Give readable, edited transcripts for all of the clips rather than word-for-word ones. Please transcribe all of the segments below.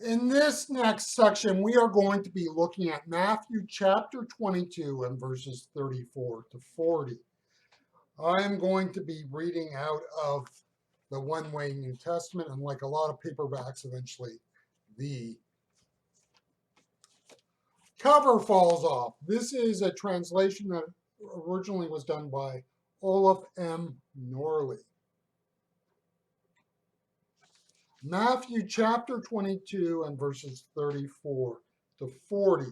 In this next section, we are going to be looking at Matthew chapter 22 and verses 34 to 40. I am going to be reading out of the One Way New Testament, and like a lot of paperbacks, eventually the cover falls off. This is a translation that originally was done by Olaf M. Norley. Matthew chapter 22 and verses 34 to 40.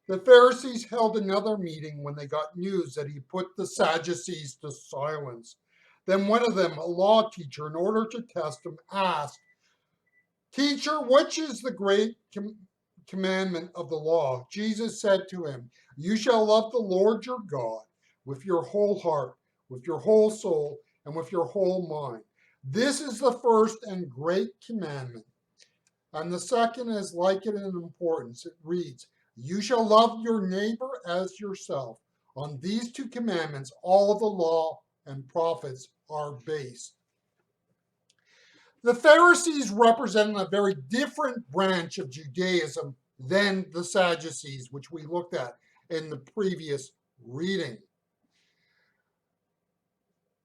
The Pharisees held another meeting when they got news that he put the Sadducees to silence. Then one of them, a law teacher, in order to test him, asked, "Teacher, which is the great commandment of the law?" Jesus said to him, "You shall love the Lord your God with your whole heart, with your whole soul, and with your whole mind. This is the first and great commandment. And the second is like it in importance. It reads, You shall love your neighbor as yourself. On these two commandments, all the law and prophets are based." The Pharisees represented a very different branch of Judaism than the Sadducees, which we looked at in the previous reading.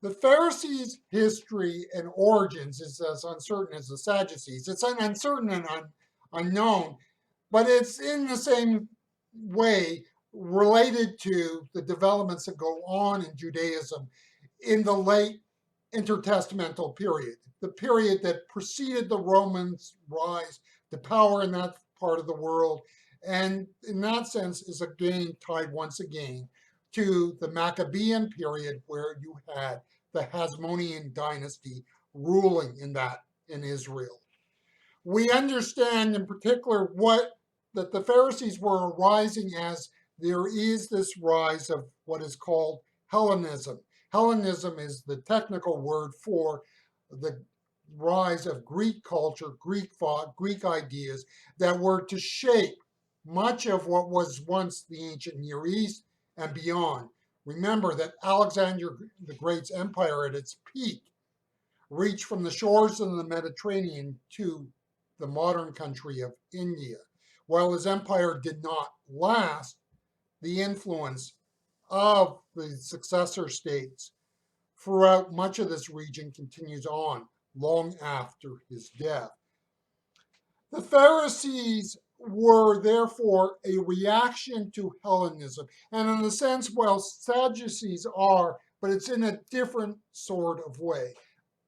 The Pharisees' history and origins is as uncertain as the Sadducees. It's uncertain and unknown, but it's in the same way related to the developments that go on in Judaism in the late intertestamental period, the period that preceded the Romans' rise to power in that part of the world, and in that sense is again tied once again to the Maccabean period, where you had the Hasmonean dynasty ruling in Israel. We understand in particular that the Pharisees were arising as there is this rise of what is called Hellenism. Hellenism is the technical word for the rise of Greek culture, Greek thought, Greek ideas that were to shape much of what was once the ancient Near East and beyond. Remember that Alexander the Great's empire at its peak reached from the shores of the Mediterranean to the modern country of India. While his empire did not last, the influence of the successor states throughout much of this region continues on long after his death. The Pharisees were therefore a reaction to Hellenism. And in a sense, well, Sadducees are, but it's in a different sort of way.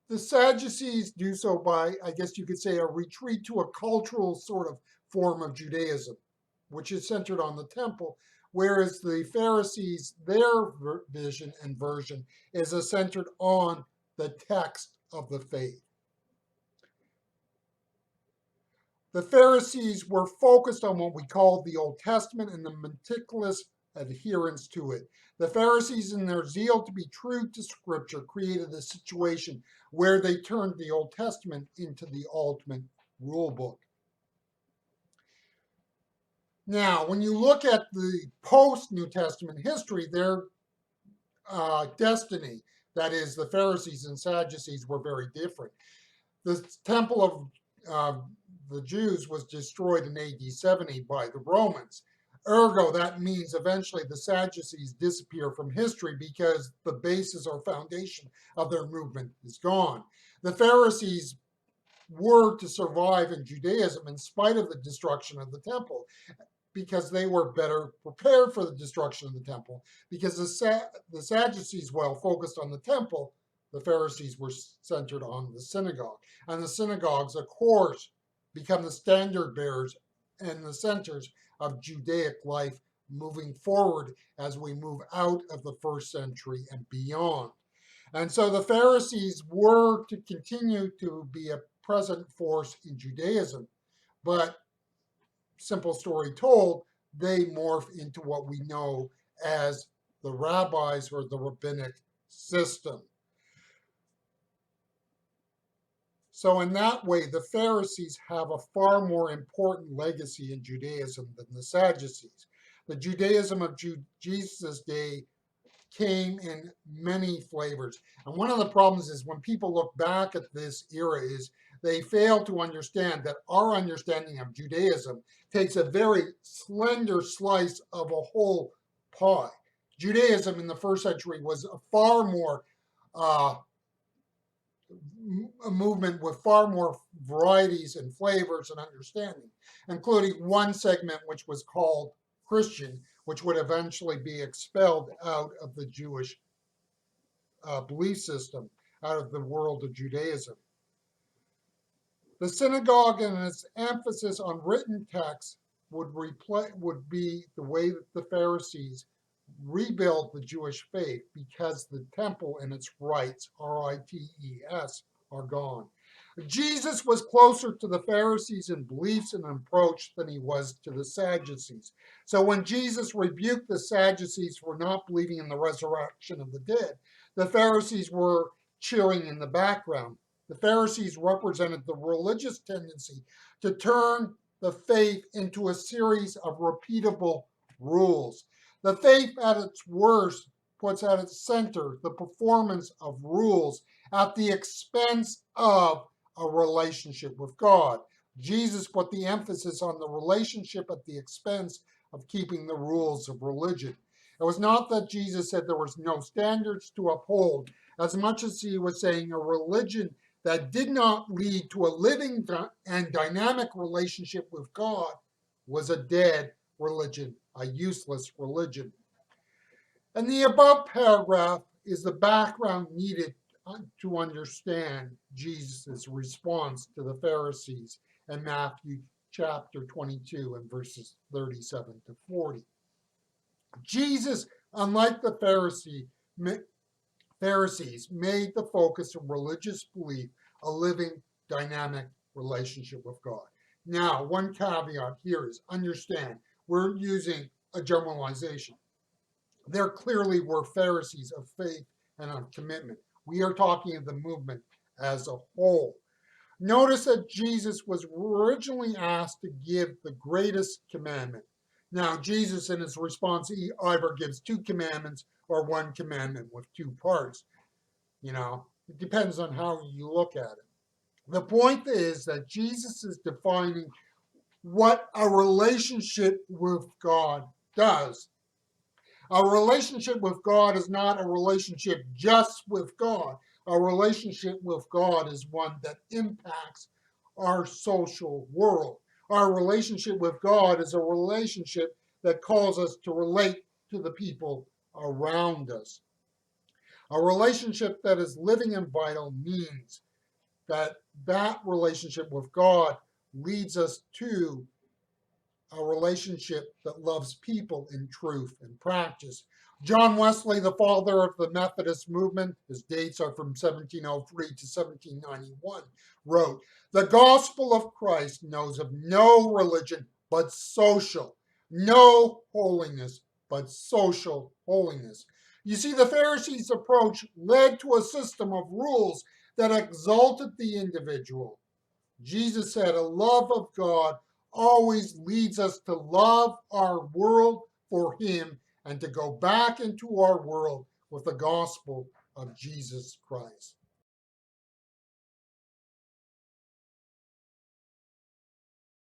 The Sadducees do so by, I guess you could say, a retreat to a cultural sort of form of Judaism, which is centered on the temple, whereas the Pharisees, their vision and version is centered on the text of the faith. The Pharisees were focused on what we call the Old Testament and the meticulous adherence to it. The Pharisees, in their zeal to be true to Scripture, created a situation where they turned the Old Testament into the ultimate rule book. Now, when you look at the post-New Testament history, their destiny, that is, the Pharisees and Sadducees, were very different. The temple of the Jews was destroyed in AD 70 by the Romans. Ergo, that means eventually the Sadducees disappear from history because the basis or foundation of their movement is gone. The Pharisees were to survive in Judaism in spite of the destruction of the temple, because they were better prepared for the destruction of the temple. Because the Sadducees, while focused on the temple, the Pharisees were centered on the synagogue. And the synagogues, of course, become the standard bearers and the centers of Judaic life moving forward as we move out of the first century and beyond. And so the Pharisees were to continue to be a present force in Judaism, but simple story told, they morph into what we know as the rabbis or the rabbinic system. So in that way, the Pharisees have a far more important legacy in Judaism than the Sadducees. The Judaism of Jesus' day came in many flavors. And one of the problems is when people look back at this era is They fail to understand that our understanding of Judaism takes a very slender slice of a whole pie. Judaism in the first century was a far more uh, a movement with far more varieties and flavors and understanding, including one segment which was called Christian, which would eventually be expelled out of the Jewish belief system, out of the world of Judaism. The synagogue and its emphasis on written texts would be the way that the Pharisees rebuild the Jewish faith, because the temple and its rites, rites, are gone. Jesus was closer to the Pharisees in beliefs and approach than he was to the Sadducees. So when Jesus rebuked the Sadducees for not believing in the resurrection of the dead, the Pharisees were cheering in the background. The Pharisees represented the religious tendency to turn the faith into a series of repeatable rules. The faith at its worst puts at its center the performance of rules at the expense of a relationship with God. Jesus put the emphasis on the relationship at the expense of keeping the rules of religion. It was not that Jesus said there was no standards to uphold, as much as he was saying a religion that did not lead to a living and dynamic relationship with God was a dead religion, a useless religion. And the above paragraph is the background needed to understand Jesus' response to the Pharisees in Matthew chapter 22 and verses 37 to 40. Jesus, unlike the Pharisees, made the focus of religious belief a living, dynamic relationship with God. Now, one caveat here is understand we're using a generalization. There clearly were Pharisees of faith and of commitment. We are talking of the movement as a whole. Notice that Jesus was originally asked to give the greatest commandment. Now, Jesus, in his response, he either gives two commandments or one commandment with two parts. It depends on how you look at it. The point is that Jesus is defining what a relationship with God does. A relationship with God is not a relationship just with God. A relationship with God is one that impacts our social world. Our relationship with God is a relationship that calls us to relate to the people around us. A relationship that is living and vital means that relationship with God leads us to a relationship that loves people in truth and practice. John Wesley, the father of the Methodist movement, his dates are from 1703 to 1791, wrote, "The gospel of Christ knows of no religion but social, no holiness but social holiness." You see, the Pharisees' approach led to a system of rules that exalted the individual. Jesus said, "A love of God always leads us to love our world for him and to go back into our world with the gospel of Jesus Christ."